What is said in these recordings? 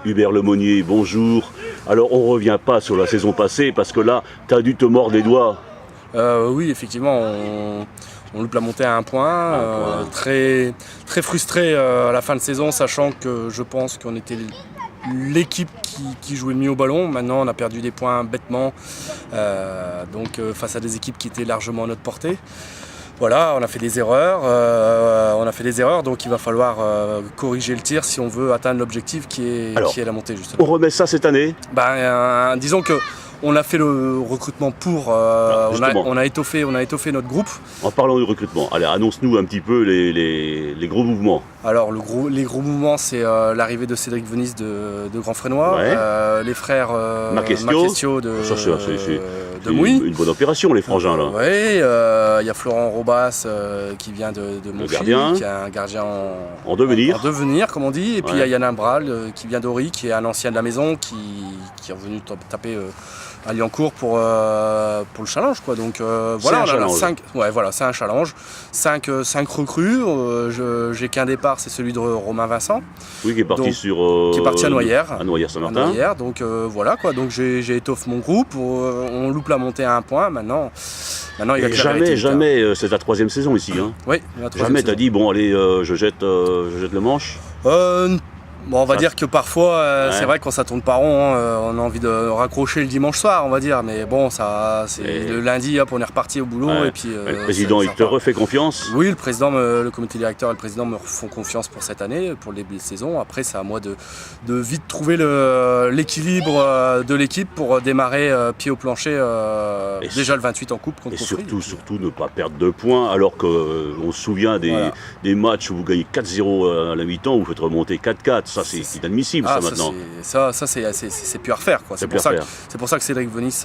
Hubert Lemonnier, bonjour. Alors on ne revient pas sur la saison passée parce que là, tu as dû te mordre les doigts. Oui, effectivement, on loupe la montée à un point. Très frustré à la fin de saison, sachant que je pense qu'on était l'équipe qui jouait le mieux au ballon. Maintenant, on a perdu des points bêtement, face à des équipes qui étaient largement à notre portée. Voilà, on a fait des erreurs, donc il va falloir corriger le tir si on veut atteindre l'objectif qui est la montée justement. On remet ça cette année? Disons que on a fait le recrutement pour, on a étoffé notre groupe. En parlant du recrutement, allez, annonce-nous un petit peu les gros mouvements. Alors les gros mouvements, c'est l'arrivée de Cédric Venisse de Grand Frénois, les frères Marquesio de Mouy. Une bonne opération, les frangins là. Oui, il y a Florent Robas qui vient de Montchy, qui est un gardien en devenir, comme on dit. Et puis il y a Yann Imbral qui vient d'Ori, qui est un ancien de la maison, qui est revenu taper à Liancourt pour le challenge, quoi. Donc voilà, on a 5. Ouais, voilà, c'est un challenge. 5 recrues. J'ai qu'un départ, c'est celui de Romain Vincent. Oui, qui est parti qui est parti à Noyères. À Noyères-Saint-Martin. Donc voilà, quoi. Donc j'ai étoffé mon groupe. On loupe la montée à un point. Maintenant il va jamais, c'est ta 3e saison ici. Hein. Oui. Jamais t'as dit bon allez, je jette le manche. On va dire que parfois, c'est vrai que quand ça tourne pas rond, on a envie de raccrocher le dimanche soir, on va dire. Mais bon, le lundi, hop, on est reparti au boulot. Et puis, le président, il te refait confiance? Oui, le comité directeur et le président me font confiance pour cette année, pour le début de saison. Après, c'est à moi de vite trouver l'équilibre de l'équipe pour démarrer pied au plancher déjà le 28 en coupe contre Confry. Et surtout ne pas perdre de points, alors qu'on se souvient des matchs où vous gagnez 4-0 à la mi-temps, où vous faites remonter 4-4. Ça, c'est inadmissible, maintenant. C'est plus à refaire, quoi. C'est pour ça que Cédric Venisse,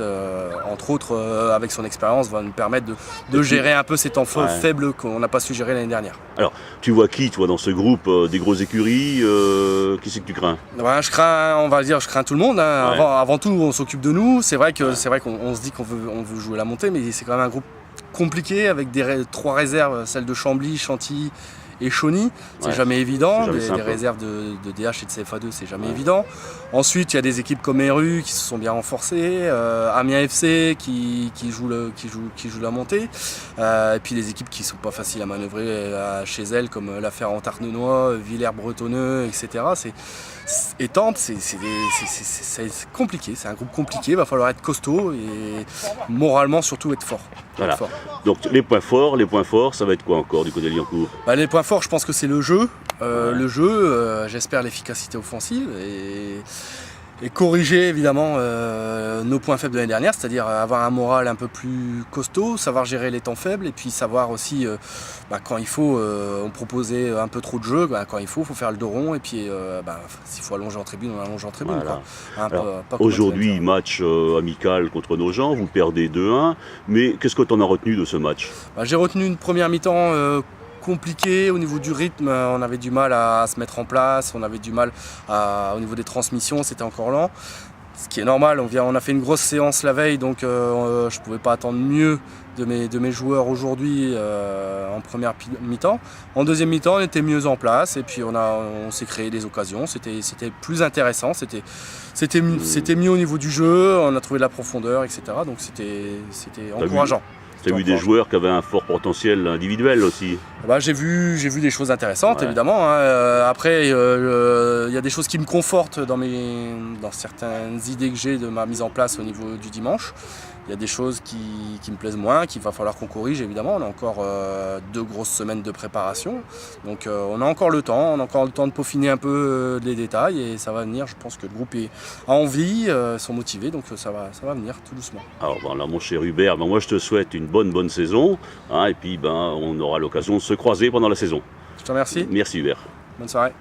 entre autres, avec son expérience, va nous permettre de gérer un peu ces temps faibles qu'on n'a pas su gérer l'année dernière. Alors, tu vois qui, toi, dans ce groupe? Des grosses écuries? Qui c'est que tu crains? Je crains tout le monde. Hein. Avant tout, on s'occupe de nous. C'est vrai qu'on se dit qu'on veut jouer la montée, mais c'est quand même un groupe compliqué avec 3 réserves, celles de Chambly, Chantilly et Chauny, c'est jamais évident. Les réserves de DH et de CFA2, c'est jamais évident. Ensuite, il y a des équipes comme Eru qui se sont bien renforcées, Amiens FC qui joue la montée, et puis des équipes qui sont pas faciles à manœuvrer chez elles, comme la Ferrand-Arnenois, Villers-Bretonneux, etc. Étampes, c'est compliqué, c'est un groupe compliqué, il va falloir être costaud et moralement surtout être fort. Voilà. Donc les points forts, ça va être quoi encore du côté de Liancourt? Les points forts, je pense que c'est le jeu. J'espère l'efficacité offensive et corriger évidemment nos points faibles de l'année dernière, c'est-à-dire avoir un moral un peu plus costaud, savoir gérer les temps faibles et puis savoir aussi quand il faut on proposer un peu trop de jeu, quand il faut faire le dos rond et puis s'il faut allonger en tribune, on allonge en tribune. Voilà. Aujourd'hui, match amical contre nos gens, vous perdez 2-1, mais qu'est-ce que tu en as retenu de ce match? J'ai retenu une première mi-temps compliqué au niveau du rythme, on avait du mal à se mettre en place, on avait du mal au niveau des transmissions, c'était encore lent. Ce qui est normal, on a fait une grosse séance la veille, donc je ne pouvais pas attendre mieux de mes joueurs aujourd'hui en première mi-temps. En deuxième mi-temps, on était mieux en place et puis on s'est créé des occasions, c'était plus intéressant, c'était mieux au niveau du jeu, on a trouvé de la profondeur, etc. Donc c'était encourageant. Tu as vu des joueurs qui avaient un fort potentiel individuel aussi? J'ai vu des choses intéressantes, évidemment. Après, il y a des choses qui me confortent dans certaines idées que j'ai de ma mise en place au niveau du dimanche. Il y a des choses qui me plaisent moins, qu'il va falloir qu'on corrige, évidemment. On a encore 2 grosses semaines de préparation. Donc on a encore le temps de peaufiner un peu les détails et ça va venir. Je pense que le groupe a envie, sont motivés, donc ça va venir tout doucement. Alors voilà, mon cher Hubert, moi je te souhaite une bonne saison. Et puis on aura l'occasion de se croiser pendant la saison. Je te remercie. Merci Hubert. Bonne soirée.